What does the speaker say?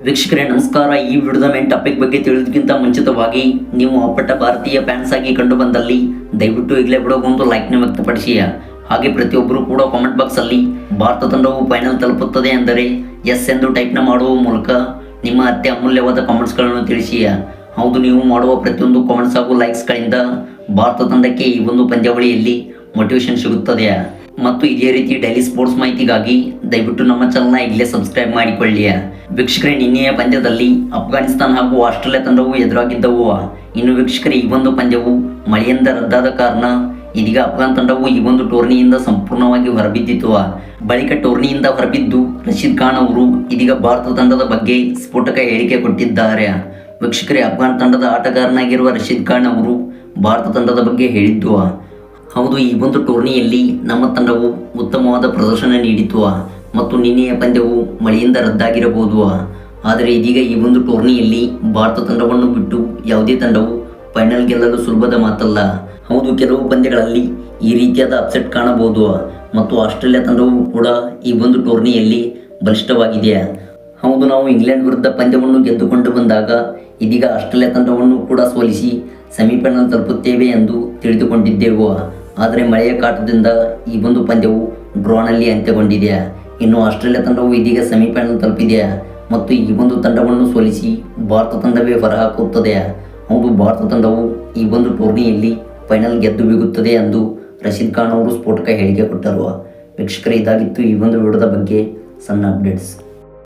ವೀಕ್ಷಕರೇ ನಮಸ್ಕಾರ. ಈ ವಿಡಿಯೋದ ಮೇನ್ ಟಾಪಿಕ್ ಬಗ್ಗೆ ತಿಳಿಯೋದಕ್ಕಿಂತ ಮುಂಚಿತವಾಗಿ ನೀವು ಅಪ್ಪಟ ಭಾರತೀಯ ಫ್ಯಾನ್ಸ್ ಆಗಿ ಕಂಡು ಬಂದಲ್ಲಿ ದಯವಿಟ್ಟು ಈಗಲೇ ವಿಡಿಯೋಗೊಂದು ಲೈಕ್ನ ವ್ಯಕ್ತಪಡಿಸಿ. ಹಾಗೆ ಪ್ರತಿಯೊಬ್ಬರು ಕೂಡ ಕಾಮೆಂಟ್ ಬಾಕ್ಸಲ್ಲಿ ಭಾರತ ತಂಡವು ಫೈನಲ್ ತಲುಪುತ್ತದೆ ಅಂದರೆ ಎಸ್ ಎಂದು ಟೈಪ್ನ ಮಾಡುವ ಮೂಲಕ ನಿಮ್ಮ ಅತಿ ಅಮೂಲ್ಯವಾದ ಕಾಮೆಂಟ್ಸ್ಗಳನ್ನು ತಿಳಿಸಿ. ಹೌದು, ನೀವು ಮಾಡುವ ಪ್ರತಿಯೊಂದು ಕಾಮೆಂಟ್ಸ್ ಹಾಗೂ ಲೈಕ್ಸ್ಗಳಿಂದ ಭಾರತ ತಂಡಕ್ಕೆ ಈ ಒಂದು ಪಂದ್ಯಾವಳಿಯಲ್ಲಿ ಮೋಟಿವೇಶನ್ ಸಿಗುತ್ತದೆ. ಮತ್ತು ಇದೇ ರೀತಿ ಡೈಲಿ ಸ್ಪೋರ್ಟ್ಸ್ ಮಾಹಿತಿಗಾಗಿ ದಯವಿಟ್ಟು ನಮ್ಮ ಚಾನಲ್ನ ಈಗಲೇ ಸಬ್ಸ್ಕ್ರೈಬ್ ಮಾಡಿಕೊಳ್ಳಿ. ವೀಕ್ಷಕರೇ, ನಿನ್ನೆಯ ಪಂದ್ಯದಲ್ಲಿ ಅಫ್ಘಾನಿಸ್ತಾನ ಹಾಗೂ ಆಸ್ಟ್ರೇಲಿಯಾ ತಂಡವು ಎದುರಾಗಿದ್ದವು. ಇನ್ನು ವೀಕ್ಷಕರೇ, ಈ ಒಂದು ಪಂದ್ಯವು ಮಳೆಯಿಂದ ರದ್ದಾದ ಕಾರಣ ಇದೀಗ ಅಫ್ಘಾನ್ ತಂಡವು ಈ ಒಂದು ಟೂರ್ನಿಯಿಂದ ಸಂಪೂರ್ಣವಾಗಿ ಹೊರಬಿದ್ದಿತು. ಬಳಿಕ ಟೂರ್ನಿಯಿಂದ ಹೊರಬಿದ್ದು ರಶೀದ್ ಖಾನ್ ಅವರು ಇದೀಗ ಭಾರತ ತಂಡದ ಬಗ್ಗೆ ಸ್ಫೋಟಕ ಹೇಳಿಕೆ ಕೊಟ್ಟಿದ್ದಾರೆ. ವೀಕ್ಷಕರೇ, ಅಫ್ಘಾನ್ ತಂಡದ ಆಟಗಾರನಾಗಿರುವ ರಶೀದ್ ಖಾನ್ ಅವರು ಭಾರತ ತಂಡದ ಬಗ್ಗೆ ಹೇಳಿದ್ದು, ಹೌದು, ಈ ಒಂದು ಟೂರ್ನಿಯಲ್ಲಿ ನಮ್ಮ ತಂಡವು ಉತ್ತಮವಾದ ಪ್ರದರ್ಶನ ನೀಡಿತು ಮತ್ತು ನಿನ್ನೆಯ ಪಂದ್ಯವು ಮಳೆಯಿಂದ ರದ್ದಾಗಿರಬಹುದು. ಆದರೆ ಇದೀಗ ಈ ಒಂದು ಟೂರ್ನಿಯಲ್ಲಿ ಭಾರತ ತಂಡವನ್ನು ಬಿಟ್ಟು ಯಾವುದೇ ತಂಡವು ಫೈನಲ್ ಗೆಲ್ಲಲು ಸುಲಭದ ಮಾತಲ್ಲ. ಹೌದು, ಕೆಲವು ಪಂದ್ಯಗಳಲ್ಲಿ ಈ ರೀತಿಯಾದ ಅಪ್ಸೆಟ್ ಕಾಣಬಹುದು ಮತ್ತು ಆಸ್ಟ್ರೇಲಿಯಾ ತಂಡವು ಕೂಡ ಈ ಒಂದು ಟೂರ್ನಿಯಲ್ಲಿ ಬಲಿಷ್ಠವಾಗಿದೆ. ಹೌದು, ನಾವು ಇಂಗ್ಲೆಂಡ್ ವಿರುದ್ಧ ಪಂದ್ಯವನ್ನು ಗೆದ್ದುಕೊಂಡು ಬಂದಾಗ ಇದೀಗ ಆಸ್ಟ್ರೇಲಿಯಾ ತಂಡವನ್ನು ಕೂಡ ಸೋಲಿಸಿ ಸೆಮಿಫೈನಲ್ ತಲುಪುತ್ತೇವೆ ಎಂದು ತಿಳಿದುಕೊಂಡಿದ್ದೆವು. ಆದರೆ ಮಳೆಯ ಕಾಟದಿಂದ ಈ ಒಂದು ಪಂದ್ಯವು ಡ್ರಾನಲ್ಲಿ ಅಂತ್ಯಗೊಂಡಿದೆ. ಇನ್ನು ಆಸ್ಟ್ರೇಲಿಯಾ ತಂಡವು ಇದೀಗ ಸೆಮಿಫೈನಲ್ ತಲುಪಿದೆ ಮತ್ತು ಈ ಒಂದು ತಂಡವನ್ನು ಸೋಲಿಸಿ ಭಾರತ ತಂಡವೇ ಹೊರಹಾಕುತ್ತದೆ. ಹೌದು, ಭಾರತ ತಂಡವು ಈ ಒಂದು ಟೂರ್ನಿಯಲ್ಲಿ ಫೈನಲ್ ಗೆದ್ದು ಬೀಗುತ್ತದೆ ಎಂದು ರಶೀದ್ ಖಾನ್ ಅವರು ಸ್ಫೋಟಕ ಹೇಳಿಕೆ ಕೊಟ್ಟರು. ವೀಕ್ಷಕರೇ, ಇದಾಗಿತ್ತು ಈ ಒಂದು ವಿಡಿಯೋದ ಬಗ್ಗೆ ಸಣ್ಣ ಅಪ್ಡೇಟ್ಸ್.